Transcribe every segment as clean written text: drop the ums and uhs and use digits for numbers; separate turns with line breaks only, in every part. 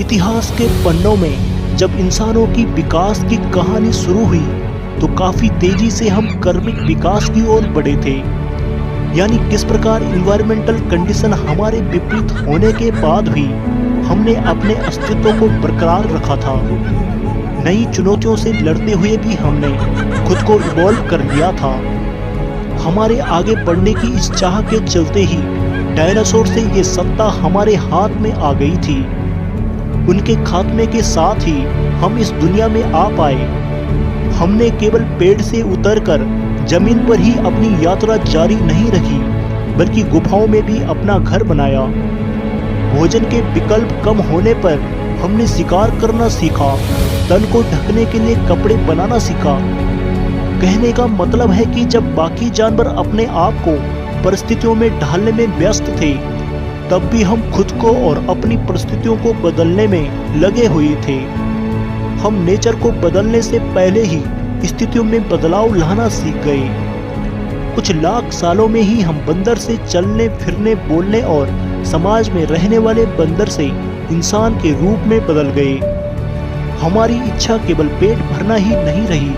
इतिहास के पन्नों में जब इंसानों की विकास की कहानी शुरू हुई तो काफी तेजी से हम कर्मिक विकास की ओर बढ़े थे। यानी किस प्रकार इन्वायरमेंटल कंडीशन हमारे विपरीत होने के बाद भी हमने अपने अस्तित्व को बरकरार रखा था। नई चुनौतियों से लड़ते हुए भी हमने खुद को इवॉल्व कर लिया था। हमारे आगे बढ़ने की इस चाह के चलते ही डायनासोर से ये सत्ता हमारे हाथ में आ गई थी। उनके खात्मे के साथ ही हम इस दुनिया में आ पाए। हमने केवल पेड़ से उतरकर जमीन पर ही अपनी यात्रा जारी नहीं रखी, बल्कि गुफाओं में भी अपना घर बनाया। भोजन के विकल्प कम होने पर हमने शिकार करना सीखा, तन को ढकने के लिए कपड़े बनाना सीखा। कहने का मतलब है कि जब बाकी जानवर अपने आप को परिस्थितियों में ढालने में व्यस्त थे, तब भी हम खुद को और अपनी परिस्थितियों को बदलने में लगे हुए थे। हम नेचर को बदलने से पहले ही स्थितियों में बदलाव लाना सीख गए। कुछ लाख सालों में ही हम बंदर से चलने फिरने बोलने और समाज में रहने वाले बंदर से इंसान के रूप में बदल गए। हमारी इच्छा केवल पेट भरना ही नहीं रही,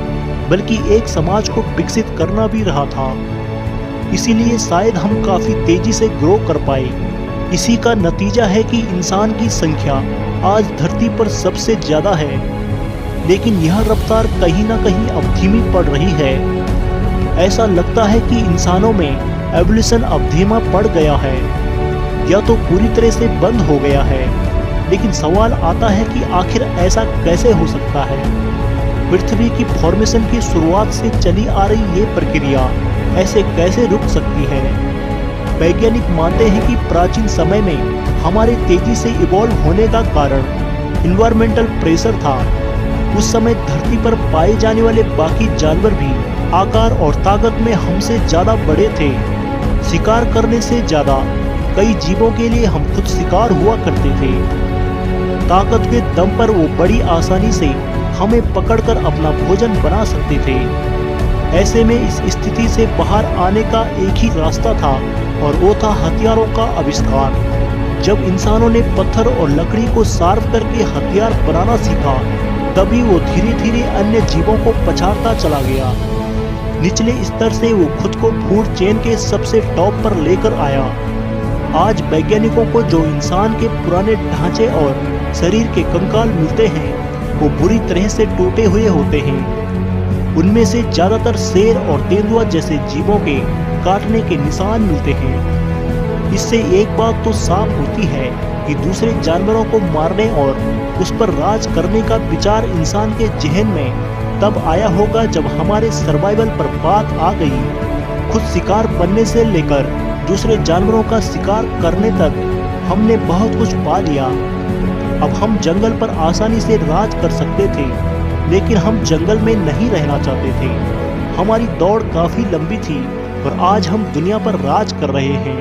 बल्कि एक समाज को विकसित करना भी रहा था। इसीलिए शायद हम काफी तेजी से ग्रो कर पाए। इसी का नतीजा है कि इंसान की संख्या आज धरती पर सबसे ज्यादा है, लेकिन यह रफ्तार कहीं ना कहीं अब धीमी पड़ रही है। ऐसा लगता है कि इंसानों में एवोल्यूशन अब धीमा पड़ गया है, या तो पूरी तरह से बंद हो गया है। लेकिन सवाल आता है कि आखिर ऐसा कैसे हो सकता है? पृथ्वी की फॉर्मेशन की शुरुआत से चली आ रही ये प्रक्रिया ऐसे कैसे रुक सकती है? वैज्ञानिक मानते हैं कि प्राचीन समय में हमारे तेजी से इवॉल्व होने का कारण इन्वायरमेंटल प्रेशर था। उस समय धरती पर पाए जाने वाले बाकी जानवर भी आकार और ताकत में हमसे ज्यादा बड़े थे। शिकार करने से ज्यादा कई जीवों के लिए हम खुद शिकार हुआ करते थे। ताकत के दम पर वो बड़ी आसानी से हमें पकड़कर अपना भोजन बना सकते थे। ऐसे में इस स्थिति से बाहर आने का एक ही रास्ता था, और वो था हथियारों का आविष्कार। जब इंसानों ने पत्थर और लकड़ी को शार्प करके हथियार बनाना सीखा, तभी वो धीरे धीरे अन्य जीवों को पछाड़ता चला गया। निचले स्तर से वो खुद को फूड चेन के सबसे टॉप पर लेकर आया। आज वैज्ञानिकों को जो इंसान के पुराने ढांचे और शरीर के कंकाल मिलते हैं, वो बुरी तरह से टूटे हुए होते हैं। उनमें से ज्यादातर शेर और तेंदुआ जैसे जीवों के काटने के निशान मिलते हैं। इससे एक बात तो साफ होती है कि दूसरे जानवरों को मारने और उस पर राज करने का विचार इंसान के जहन में तब आया होगा जब हमारे सर्वाइवल पर बात आ गई। खुद शिकार बनने से लेकर दूसरे जानवरों का शिकार करने तक हमने बहुत कुछ पा लिया। अब हम जंगल पर आसानी से राज कर सकते थे, लेकिन हम जंगल में नहीं रहना चाहते थे। हमारी दौड़ काफी लंबी थी और आज हम दुनिया पर राज कर रहे हैं।